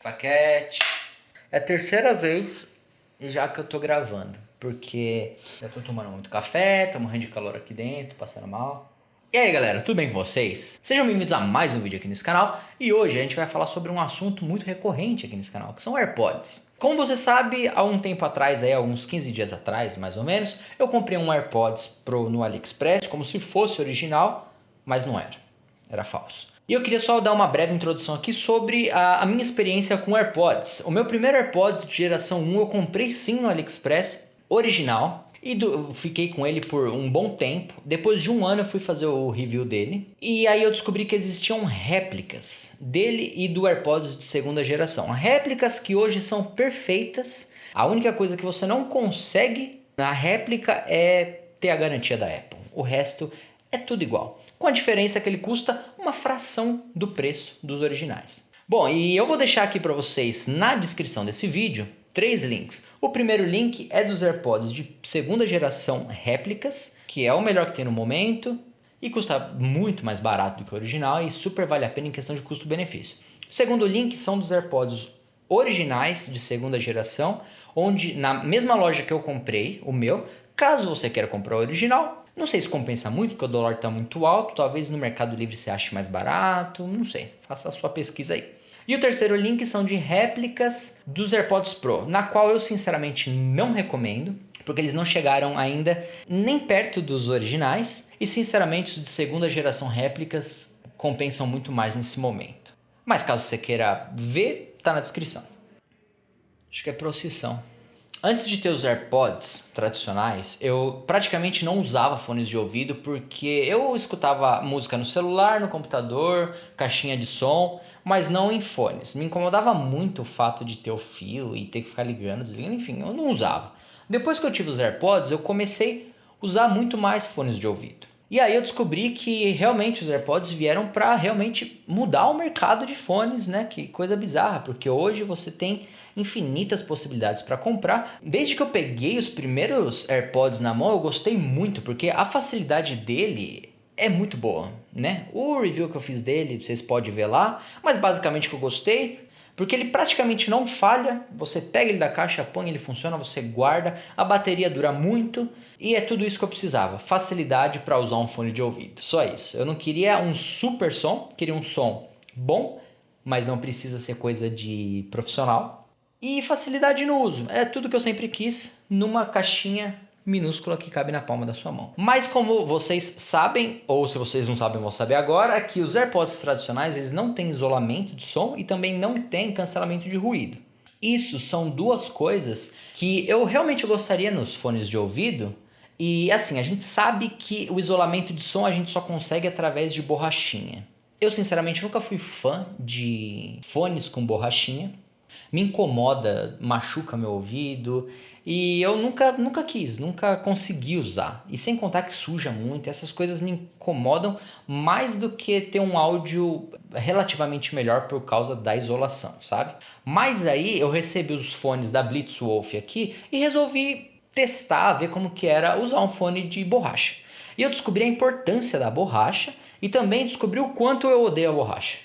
Claquete. É a terceira vez já que eu tô gravando, porque eu tô tomando muito café, tô morrendo de calor aqui dentro, passando mal. E aí galera, tudo bem com vocês? Sejam bem-vindos a mais um vídeo aqui nesse canal. E hoje a gente vai falar sobre um assunto muito recorrente aqui nesse canal, que são AirPods. Como você sabe, há um tempo atrás, alguns 15 dias atrás, mais ou menos, eu comprei um AirPods Pro no AliExpress, como se fosse original, mas não era. Era falso. E eu queria só dar uma breve introdução aqui sobre a minha experiência com AirPods. O meu primeiro AirPods de geração 1 eu comprei sim no AliExpress, original. E fiquei com ele por um bom tempo. Depois de um ano eu fui fazer o review dele. E aí eu descobri que existiam réplicas dele e do AirPods de segunda geração. Réplicas que hoje são perfeitas. A única coisa que você não consegue na réplica é ter a garantia da Apple. O resto é tudo igual. Com a diferença que ele custa uma fração do preço dos originais. Bom, e eu vou deixar aqui para vocês na descrição desse vídeo 3 links. O primeiro link é dos AirPods de segunda geração réplicas, que é o melhor que tem no momento e custa muito mais barato do que o original e super vale a pena em questão de custo-benefício. O segundo link são dos AirPods originais de segunda geração, onde na mesma loja que eu comprei, o meu, caso você queira comprar o original, não sei se compensa muito, porque o dólar está muito alto, talvez no Mercado Livre você ache mais barato, não sei, faça a sua pesquisa aí. E o terceiro link são de réplicas dos AirPods Pro, na qual eu sinceramente não recomendo, porque eles não chegaram ainda nem perto dos originais, e sinceramente os de segunda geração réplicas compensam muito mais nesse momento. Mas caso você queira ver, tá na descrição. Acho que é procissão. Antes de ter os AirPods tradicionais, eu praticamente não usava fones de ouvido porque eu escutava música no celular, no computador, caixinha de som, mas não em fones. Me incomodava muito o fato de ter o fio e ter que ficar ligando, desligando, enfim, eu não usava. Depois que eu tive os AirPods, eu comecei a usar muito mais fones de ouvido. E aí eu descobri que realmente os AirPods vieram para realmente mudar o mercado de fones, né? Que coisa bizarra, porque hoje você tem infinitas possibilidades para comprar. Desde que eu peguei os primeiros AirPods na mão, eu gostei muito, porque a facilidade dele é muito boa, né? O review que eu fiz dele, vocês podem ver lá, mas basicamente o que eu gostei, porque ele praticamente não falha, você pega ele da caixa, põe, ele funciona, você guarda, a bateria dura muito e é tudo isso que eu precisava, facilidade para usar um fone de ouvido, só isso. Eu não queria um super som, queria um som bom, mas não precisa ser coisa de profissional. E facilidade no uso, é tudo que eu sempre quis numa caixinha minúscula que cabe na palma da sua mão. Mas como vocês sabem, ou se vocês não sabem, vão saber agora, que os AirPods tradicionais eles não têm isolamento de som e também não têm cancelamento de ruído. Isso são duas coisas que eu realmente gostaria nos fones de ouvido. E assim, a gente sabe que o isolamento de som a gente só consegue através de borrachinha. Eu sinceramente nunca fui fã de fones com borrachinha. Me incomoda, machuca meu ouvido e eu nunca quis, nunca consegui usar. E sem contar que suja muito, essas coisas me incomodam mais do que ter um áudio relativamente melhor por causa da isolação, sabe? Mas aí eu recebi os fones da Blitzwolf aqui e resolvi testar, ver como que era usar um fone de borracha. E eu descobri a importância da borracha e também descobri o quanto eu odeio a borracha,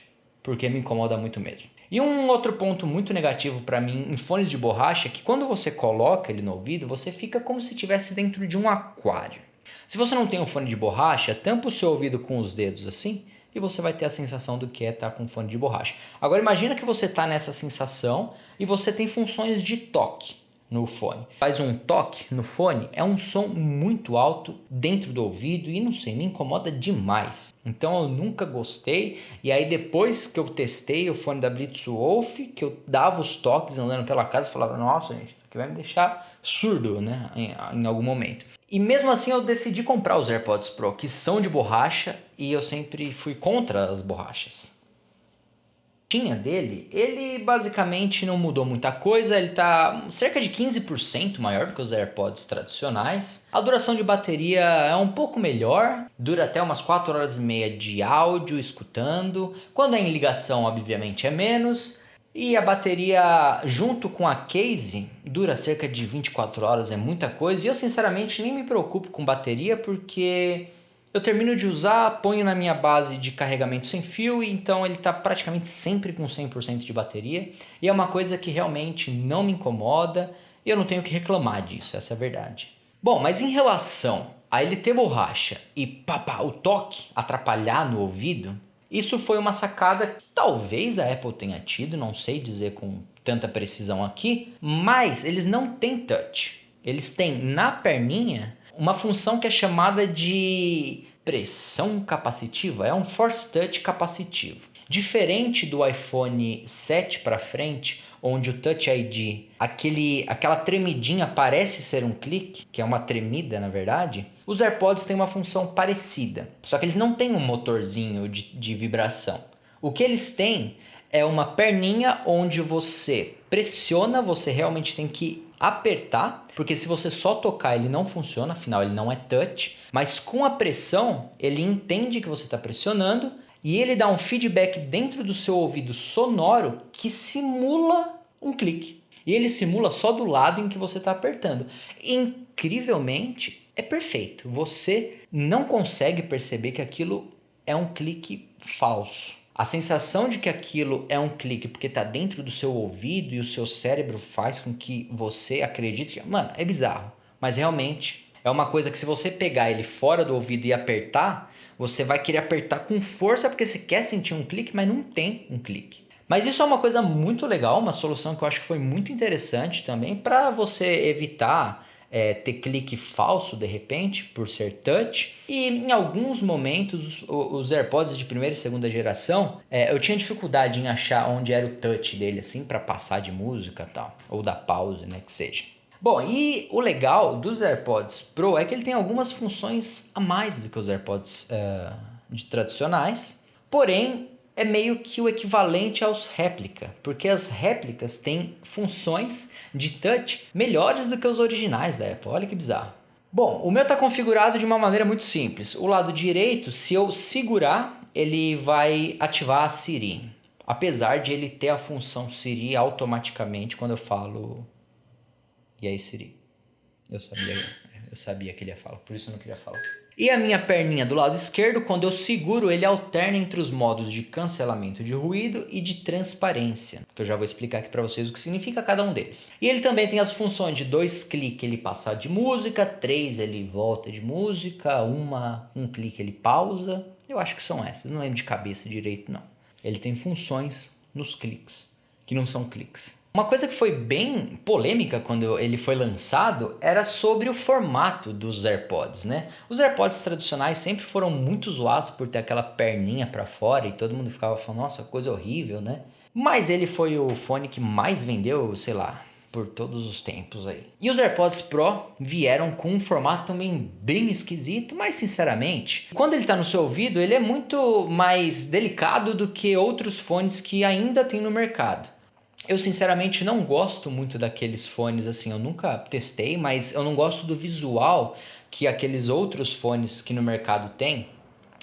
porque me incomoda muito mesmo. E um outro ponto muito negativo para mim em fones de borracha é que quando você coloca ele no ouvido, você fica como se estivesse dentro de um aquário. Se você não tem um fone de borracha, tampa o seu ouvido com os dedos assim e você vai ter a sensação do que é estar com um fone de borracha. Agora imagina que você está nessa sensação e você tem funções de toque no fone. Faz um toque no fone, é um som muito alto dentro do ouvido e não sei, me incomoda demais. Então eu nunca gostei e aí depois que eu testei o fone da Blitzwolf, que eu dava os toques andando pela casa, eu falava, nossa gente, isso aqui vai me deixar surdo, né, em algum momento. E mesmo assim eu decidi comprar os AirPods Pro, que são de borracha e eu sempre fui contra as borrachas. Dele, ele basicamente não mudou muita coisa, ele está cerca de 15% maior do que os AirPods tradicionais. A duração de bateria é um pouco melhor, dura até umas 4 horas e meia de áudio escutando. Quando é em ligação, obviamente é menos. E a bateria junto com a case dura cerca de 24 horas, é muita coisa. E eu sinceramente nem me preocupo com bateria porque eu termino de usar, ponho na minha base de carregamento sem fio e então ele está praticamente sempre com 100% de bateria. E é uma coisa que realmente não me incomoda e eu não tenho que reclamar disso, essa é a verdade. Bom, mas em relação a ele ter borracha e o toque atrapalhar no ouvido, isso foi uma sacada que talvez a Apple tenha tido, não sei dizer com tanta precisão aqui, mas eles não têm touch. Eles têm na perninha uma função que é chamada de pressão capacitiva, é um force touch capacitivo. Diferente do iPhone 7 para frente, onde o Touch ID, aquela tremidinha parece ser um clique, que é uma tremida na verdade, os AirPods têm uma função parecida, só que eles não têm um motorzinho de vibração. O que eles têm é uma perninha onde você pressiona, você realmente tem que apertar, porque se você só tocar ele não funciona, afinal ele não é touch, mas com a pressão ele entende que você está pressionando e ele dá um feedback dentro do seu ouvido sonoro que simula um clique. E ele simula só do lado em que você está apertando. Incrivelmente, é perfeito. Você não consegue perceber que aquilo é um clique falso. A sensação de que aquilo é um clique porque está dentro do seu ouvido e o seu cérebro faz com que você acredite que... Mano, é bizarro. Mas realmente é uma coisa que se você pegar ele fora do ouvido e apertar, você vai querer apertar com força porque você quer sentir um clique, mas não tem um clique. Mas isso é uma coisa muito legal, uma solução que eu acho que foi muito interessante também para você evitar ter clique falso de repente por ser touch. E em alguns momentos os AirPods de primeira e segunda geração eu tinha dificuldade em achar onde era o touch dele assim para passar de música e tal, ou da pause, né, que seja. Bom, e o legal dos AirPods Pro é que ele tem algumas funções a mais do que os AirPods tradicionais, porém é meio que o equivalente aos réplica, porque as réplicas têm funções de touch melhores do que os originais da Apple. Olha que bizarro. Bom, o meu está configurado de uma maneira muito simples. O lado direito, se eu segurar, ele vai ativar a Siri, apesar de ele ter a função Siri automaticamente quando eu falo "E aí, Siri?". Eu sabia que ele ia falar, por isso eu não queria falar. E a minha perninha do lado esquerdo, quando eu seguro, ele alterna entre os modos de cancelamento de ruído e de transparência, que eu já vou explicar aqui para vocês o que significa cada um deles. E ele também tem as funções de 2 cliques ele passar de música, 3 ele volta de música, um clique ele pausa. Eu acho que são essas, não lembro de cabeça direito não. Ele tem funções nos cliques, que não são cliques. Uma coisa que foi bem polêmica quando ele foi lançado era sobre o formato dos AirPods, né? Os AirPods tradicionais sempre foram muito zoados por ter aquela perninha para fora e todo mundo ficava falando, nossa, coisa horrível, né? Mas ele foi o fone que mais vendeu, sei lá, por todos os tempos aí. E os AirPods Pro vieram com um formato também bem esquisito, mas sinceramente, quando ele está no seu ouvido, ele é muito mais delicado do que outros fones que ainda tem no mercado. Eu sinceramente não gosto muito daqueles fones assim, eu nunca testei, mas eu não gosto do visual que aqueles outros fones que no mercado tem,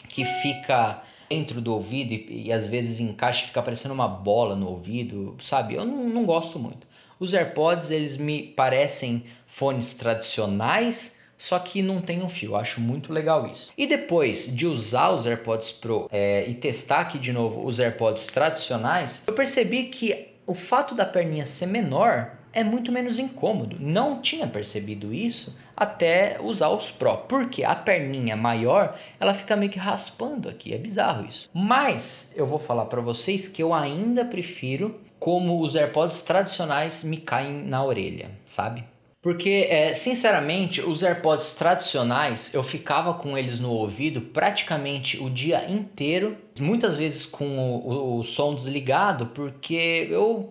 que fica dentro do ouvido e às vezes encaixa e fica parecendo uma bola no ouvido, sabe? Eu não gosto muito. Os AirPods, eles me parecem fones tradicionais, só que não tem um fio, eu acho muito legal isso. E depois de usar os AirPods Pro e testar aqui de novo os AirPods tradicionais, eu percebi que o fato da perninha ser menor é muito menos incômodo. Não tinha percebido isso até usar os Pro, porque a perninha maior, ela fica meio que raspando aqui, é bizarro isso. Mas eu vou falar para vocês que eu ainda prefiro como os AirPods tradicionais me caem na orelha, sabe? Porque, sinceramente, os AirPods tradicionais, eu ficava com eles no ouvido praticamente o dia inteiro, muitas vezes com o som desligado, porque eu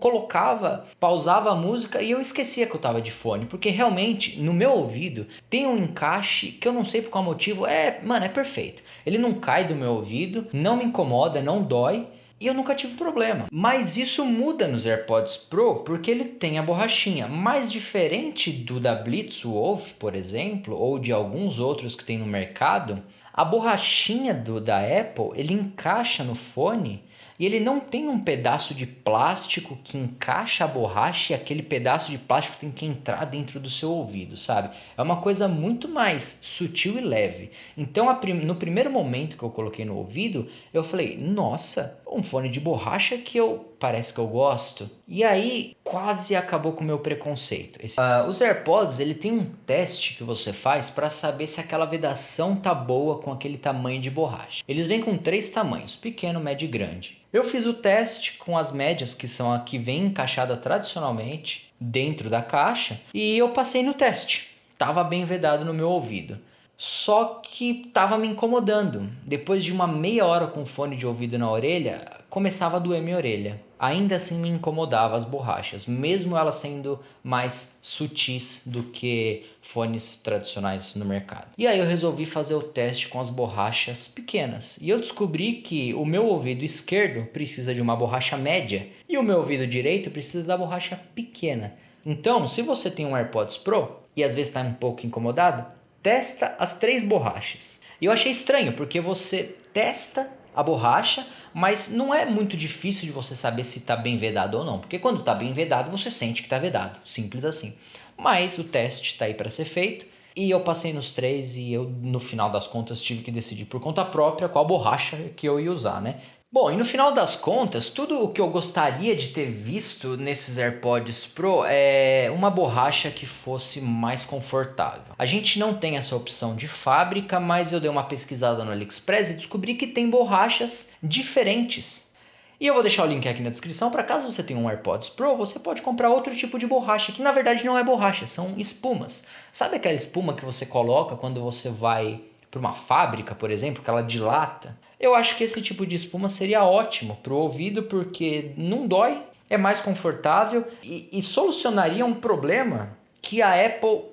pausava a música e eu esquecia que eu estava de fone, porque realmente, no meu ouvido, tem um encaixe que eu não sei por qual motivo, é perfeito. Ele não cai do meu ouvido, não me incomoda, não dói, e eu nunca tive problema. Mas isso muda nos AirPods Pro porque ele tem a borrachinha. Mas diferente do da Blitzwolf, por exemplo, ou de alguns outros que tem no mercado, a borrachinha da Apple, ele encaixa no fone e ele não tem um pedaço de plástico que encaixa a borracha e aquele pedaço de plástico tem que entrar dentro do seu ouvido, sabe? É uma coisa muito mais sutil e leve. Então, no primeiro momento que eu coloquei no ouvido, eu falei, nossa, um fone de borracha parece que eu gosto. E aí, quase acabou com o meu preconceito. Os AirPods, ele tem um teste que você faz para saber se aquela vedação tá boa com aquele tamanho de borracha. Eles vêm com 3 tamanhos, pequeno, médio e grande. Eu fiz o teste com as médias, que são a que vem encaixada tradicionalmente dentro da caixa, e eu passei no teste. Tava bem vedado no meu ouvido. Só que tava me incomodando. Depois de uma meia hora com fone de ouvido na orelha, começava a doer minha orelha. Ainda assim me incomodava as borrachas, mesmo elas sendo mais sutis do que fones tradicionais no mercado. E aí eu resolvi fazer o teste com as borrachas pequenas. E eu descobri que o meu ouvido esquerdo precisa de uma borracha média e o meu ouvido direito precisa da borracha pequena. Então, se você tem um AirPods Pro e às vezes está um pouco incomodado, testa as 3 borrachas. E eu achei estranho, porque você testa a borracha, mas não é muito difícil de você saber se está bem vedado ou não. Porque quando está bem vedado, você sente que está vedado. Simples assim. Mas o teste está aí para ser feito. E eu passei nos 3 e eu, no final das contas, tive que decidir por conta própria qual borracha que eu ia usar, né? Bom, e no final das contas, tudo o que eu gostaria de ter visto nesses AirPods Pro é uma borracha que fosse mais confortável. A gente não tem essa opção de fábrica, mas eu dei uma pesquisada no AliExpress e descobri que tem borrachas diferentes. E eu vou deixar o link aqui na descrição para caso você tenha um AirPods Pro, você pode comprar outro tipo de borracha, que na verdade não é borracha, são espumas. Sabe aquela espuma que você coloca quando você vai para uma fábrica, por exemplo, que ela dilata? Eu acho que esse tipo de espuma seria ótimo para o ouvido porque não dói, é mais confortável e solucionaria um problema que a Apple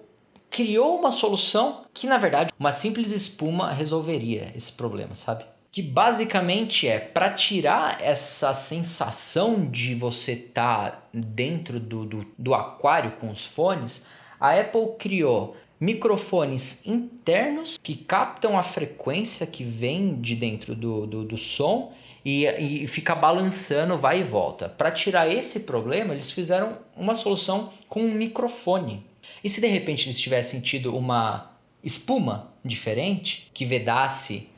criou uma solução que, na verdade, uma simples espuma resolveria esse problema, sabe? Que basicamente é para tirar essa sensação de você estar dentro do aquário com os fones, a Apple criou microfones internos que captam a frequência que vem de dentro do som e fica balançando, vai e volta. Para tirar esse problema, eles fizeram uma solução com um microfone. E se de repente eles tivessem tido uma espuma diferente que vedasse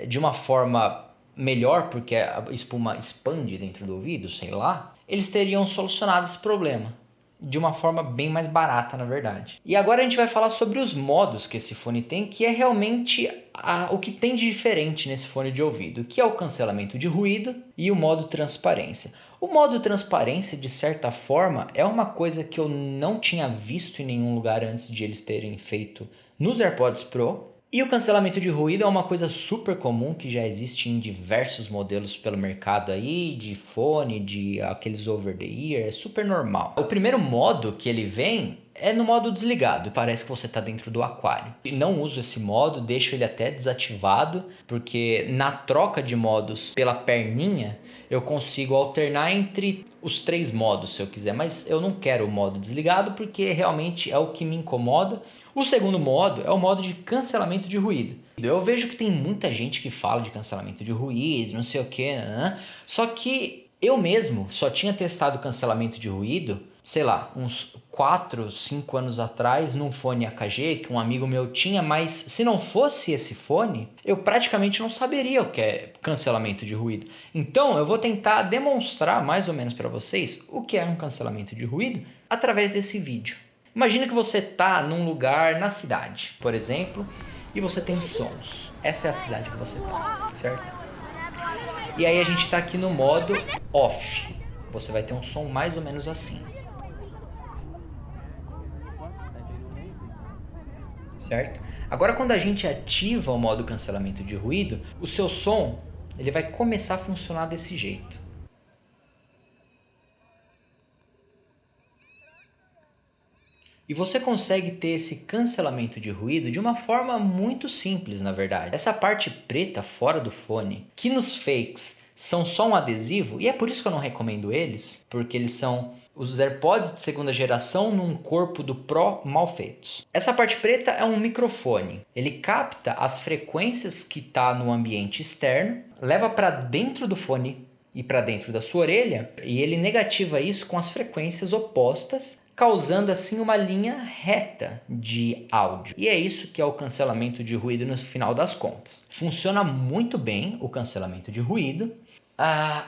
de uma forma melhor, porque a espuma expande dentro do ouvido, sei lá, eles teriam solucionado esse problema de uma forma bem mais barata, na verdade. E agora a gente vai falar sobre os modos que esse fone tem, que é realmente o que tem de diferente nesse fone de ouvido, que é o cancelamento de ruído e o modo transparência. O modo transparência, de certa forma, é uma coisa que eu não tinha visto em nenhum lugar antes de eles terem feito nos AirPods Pro. E o cancelamento de ruído é uma coisa super comum que já existe em diversos modelos pelo mercado aí, de fone, de aqueles over the ear, é super normal. O primeiro modo que ele vem é no modo desligado, parece que você está dentro do aquário. E não uso esse modo, deixo ele até desativado, porque na troca de modos pela perninha, eu consigo alternar entre os 3 modos se eu quiser, mas eu não quero o modo desligado porque realmente é o que me incomoda. O segundo modo é o modo de cancelamento de ruído. Eu vejo que tem muita gente que fala de cancelamento de ruído, não sei o que, né? Só que eu mesmo só tinha testado cancelamento de ruído, sei lá, uns 4, 5 anos atrás, num fone AKG que um amigo meu tinha, mas se não fosse esse fone, eu praticamente não saberia o que é cancelamento de ruído. Então eu vou tentar demonstrar mais ou menos para vocês o que é um cancelamento de ruído através desse vídeo. Imagina que você está num lugar na cidade, por exemplo, e você tem sons. Essa é a cidade que você está, certo? E aí a gente está aqui no modo off. Você vai ter um som mais ou menos assim. Certo? Agora quando a gente ativa o modo cancelamento de ruído, o seu som ele vai começar a funcionar desse jeito. E você consegue ter esse cancelamento de ruído de uma forma muito simples, na verdade. Essa parte preta fora do fone, que nos fakes são só um adesivo, e é por isso que eu não recomendo eles, porque eles são os AirPods de segunda geração num corpo do Pro mal feitos. Essa parte preta é um microfone. Ele capta as frequências que está no ambiente externo, leva para dentro do fone e para dentro da sua orelha, e ele negativa isso com as frequências opostas, causando assim uma linha reta de áudio. E é isso que é o cancelamento de ruído no final das contas. Funciona muito bem o cancelamento de ruído,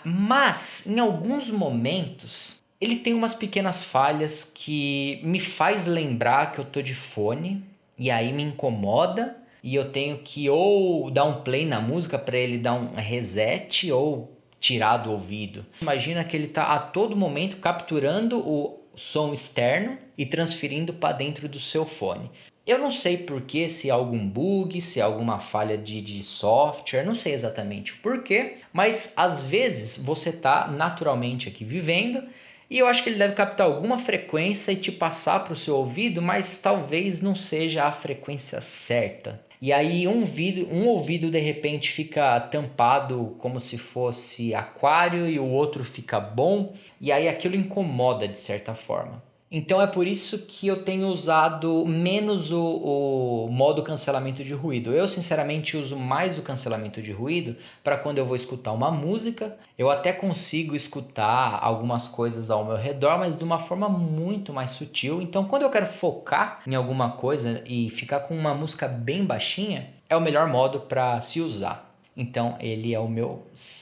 mas em alguns momentos ele tem umas pequenas falhas que me faz lembrar que eu tô de fone e aí me incomoda e eu tenho que ou dar um play na música para ele dar um reset ou tirar do ouvido. Imagina que ele tá a todo momento capturando o som externo e transferindo para dentro do seu fone. Eu não sei porquê, se é algum bug, se é alguma falha de software, não sei exatamente o porquê, mas às vezes você tá naturalmente aqui vivendo e eu acho que ele deve captar alguma frequência e te passar para o seu ouvido, mas talvez não seja a frequência certa. E aí um ouvido de repente fica tampado como se fosse aquário e o outro fica bom, e aí aquilo incomoda de certa forma. Então é por isso que eu tenho usado menos o modo cancelamento de ruído. Eu sinceramente uso mais o cancelamento de ruído para quando eu vou escutar uma música. Eu até consigo escutar algumas coisas ao meu redor, mas de uma forma muito mais sutil. Então quando eu quero focar em alguma coisa e ficar com uma música bem baixinha, é o melhor modo para se usar. Então ele é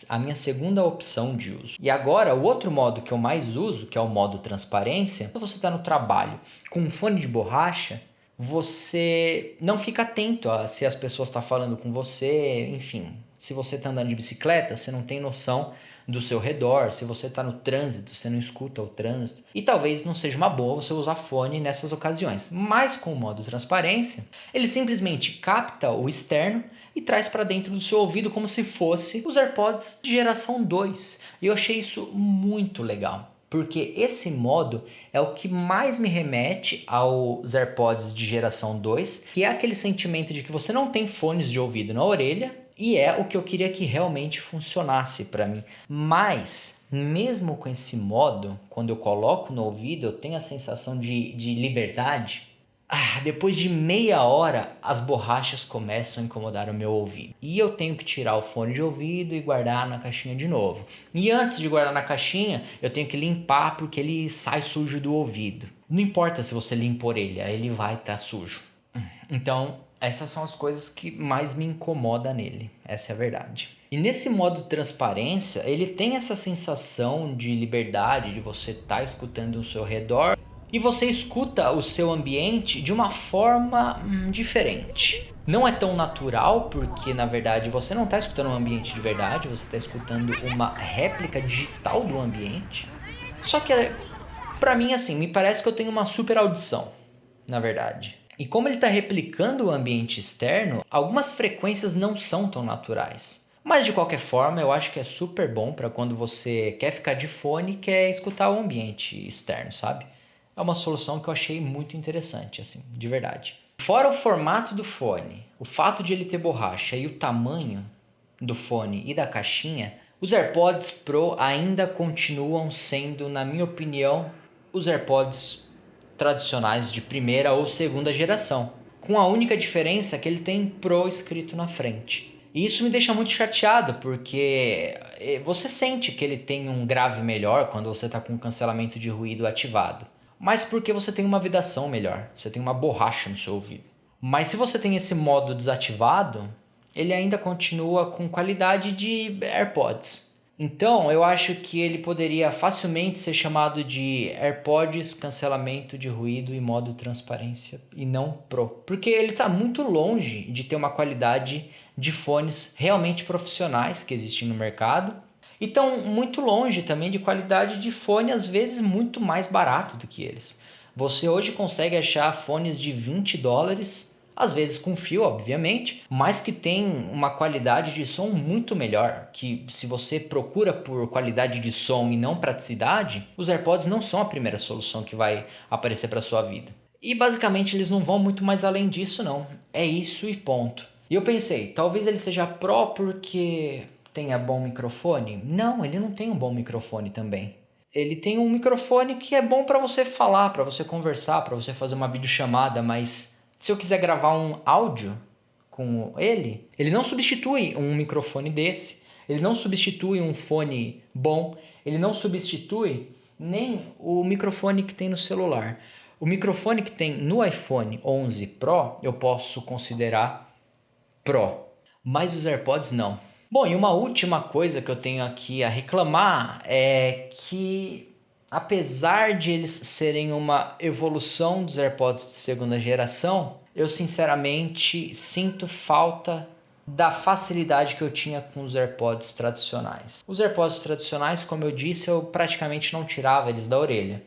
a minha segunda opção de uso. E agora o outro modo que eu mais uso, que é o modo transparência, quando você está no trabalho com um fone de borracha, você não fica atento a se as pessoas estão falando com você, enfim. Se você está andando de bicicleta, você não tem noção do seu redor. Se você está no trânsito, você não escuta o trânsito. E talvez não seja uma boa você usar fone nessas ocasiões. Mas com o modo transparência, ele simplesmente capta o externo e traz para dentro do seu ouvido como se fosse os AirPods de geração 2. E eu achei isso muito legal, porque esse modo é o que mais me remete aos AirPods de geração 2, que é aquele sentimento de que você não tem fones de ouvido na orelha, e é o que eu queria que realmente funcionasse para mim. Mas, mesmo com esse modo, quando eu coloco no ouvido, eu tenho a sensação de liberdade. Depois de meia hora, as borrachas começam a incomodar o meu ouvido. E eu tenho que tirar o fone de ouvido e guardar na caixinha de novo. E antes de guardar na caixinha, eu tenho que limpar porque ele sai sujo do ouvido. Não importa se você limpa a orelha, ele vai estar sujo. Então, essas são as coisas que mais me incomodam nele. Essa é a verdade. E nesse modo transparência, ele tem essa sensação de liberdade, de você estar escutando o seu redor. E você escuta o seu ambiente de uma forma diferente. Não é tão natural, porque na verdade você não está escutando um ambiente de verdade, você está escutando uma réplica digital do ambiente. Só que pra mim assim, me parece que eu tenho uma super audição, na verdade. E como ele está replicando o ambiente externo, algumas frequências não são tão naturais. Mas de qualquer forma, eu acho que é super bom para quando você quer ficar de fone e quer escutar o ambiente externo, sabe? É uma solução que eu achei muito interessante, assim, de verdade. Fora o formato do fone, o fato de ele ter borracha e o tamanho do fone e da caixinha, os AirPods Pro ainda continuam sendo, na minha opinião, os AirPods tradicionais de primeira ou segunda geração, com a única diferença que ele tem Pro escrito na frente. E isso me deixa muito chateado, porque você sente que ele tem um grave melhor quando você está com o cancelamento de ruído ativado. Mas porque você tem uma vibração melhor, você tem uma borracha no seu ouvido. Mas se você tem esse modo desativado, ele ainda continua com qualidade de AirPods. Então eu acho que ele poderia facilmente ser chamado de AirPods cancelamento de ruído e modo transparência e não Pro. Porque ele está muito longe de ter uma qualidade de fones realmente profissionais que existem no mercado. E estão muito longe também de qualidade de fone, às vezes muito mais barato do que eles. Você hoje consegue achar fones de $20, às vezes com fio, obviamente, mas que tem uma qualidade de som muito melhor, que se você procura por qualidade de som e não praticidade, os AirPods não são a primeira solução que vai aparecer para sua vida. E basicamente eles não vão muito mais além disso não, é isso e ponto. E eu pensei, talvez ele seja Pro porque tenha bom microfone? Não, ele não tem um bom microfone também. Ele tem um microfone que é bom para você falar, para você conversar, para você fazer uma videochamada, mas se eu quiser gravar um áudio com ele não substitui um microfone desse, ele não substitui um fone bom, ele não substitui nem o microfone que tem no celular. O microfone que tem no iPhone 11 Pro eu posso considerar Pro, mas os AirPods não. Bom, e uma última coisa que eu tenho aqui a reclamar é que, apesar de eles serem uma evolução dos AirPods de segunda geração, eu sinceramente sinto falta da facilidade que eu tinha com os AirPods tradicionais. Os AirPods tradicionais, como eu disse, eu praticamente não tirava eles da orelha.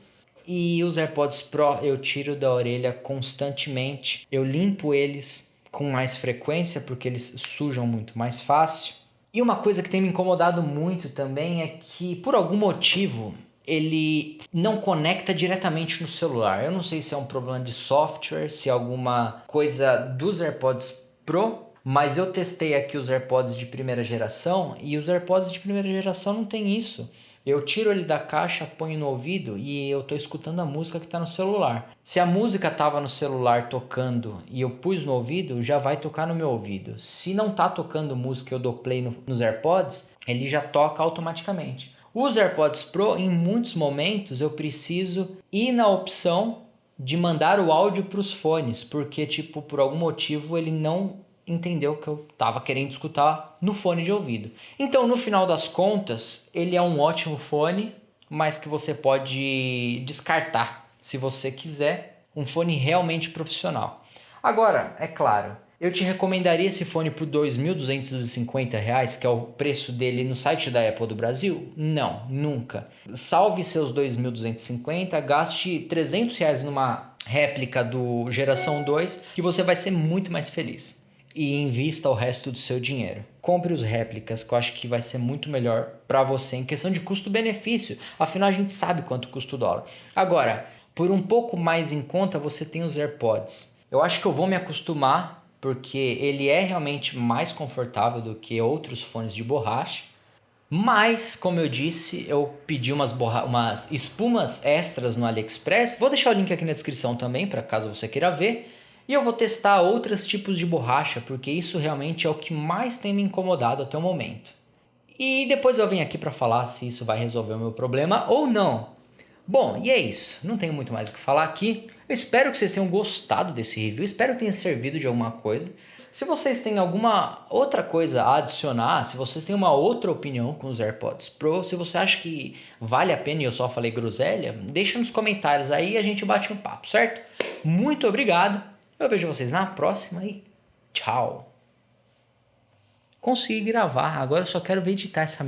E os AirPods Pro eu tiro da orelha constantemente. Eu limpo eles com mais frequência porque eles sujam muito mais fácil. E uma coisa que tem me incomodado muito também é que, por algum motivo, ele não conecta diretamente no celular. Eu não sei se é um problema de software, se é alguma coisa dos AirPods Pro, mas eu testei aqui os AirPods de primeira geração e os AirPods de primeira geração não tem isso. Eu tiro ele da caixa, ponho no ouvido e eu tô escutando a música que tá no celular. Se a música tava no celular tocando e eu pus no ouvido, já vai tocar no meu ouvido. Se não tá tocando música e eu dou play nos AirPods, ele já toca automaticamente. Os AirPods Pro, em muitos momentos, eu preciso ir na opção de mandar o áudio para os fones, porque, por algum motivo ele não entendeu que eu estava querendo escutar no fone de ouvido. Então, no final das contas, ele é um ótimo fone, mas que você pode descartar se você quiser, um fone realmente profissional. Agora, é claro, eu te recomendaria esse fone por R$ 2.250, que é o preço dele no site da Apple do Brasil? Não, nunca. Salve seus 2.250, gaste R$300 numa réplica do Geração 2, que você vai ser muito mais feliz. E invista o resto do seu dinheiro. Compre os réplicas, que eu acho que vai ser muito melhor para você em questão de custo-benefício. Afinal, a gente sabe quanto custa o dólar. Agora, por um pouco mais em conta, você tem os AirPods. Eu acho que eu vou me acostumar, porque ele é realmente mais confortável do que outros fones de borracha. Mas, como eu disse, eu pedi umas espumas extras no AliExpress. Vou deixar o link aqui na descrição também, para caso você queira ver. E eu vou testar outros tipos de borracha, porque isso realmente é o que mais tem me incomodado até o momento. E depois eu venho aqui para falar se isso vai resolver o meu problema ou não. Bom, e é isso. Não tenho muito mais o que falar aqui. Eu espero que vocês tenham gostado desse review. Espero que tenha servido de alguma coisa. Se vocês têm alguma outra coisa a adicionar, se vocês têm uma outra opinião com os AirPods Pro, se você acha que vale a pena e eu só falei groselha, deixa nos comentários aí e a gente bate um papo, certo? Muito obrigado. Eu vejo vocês na próxima e tchau. Consegui gravar, agora eu só quero ver editar essa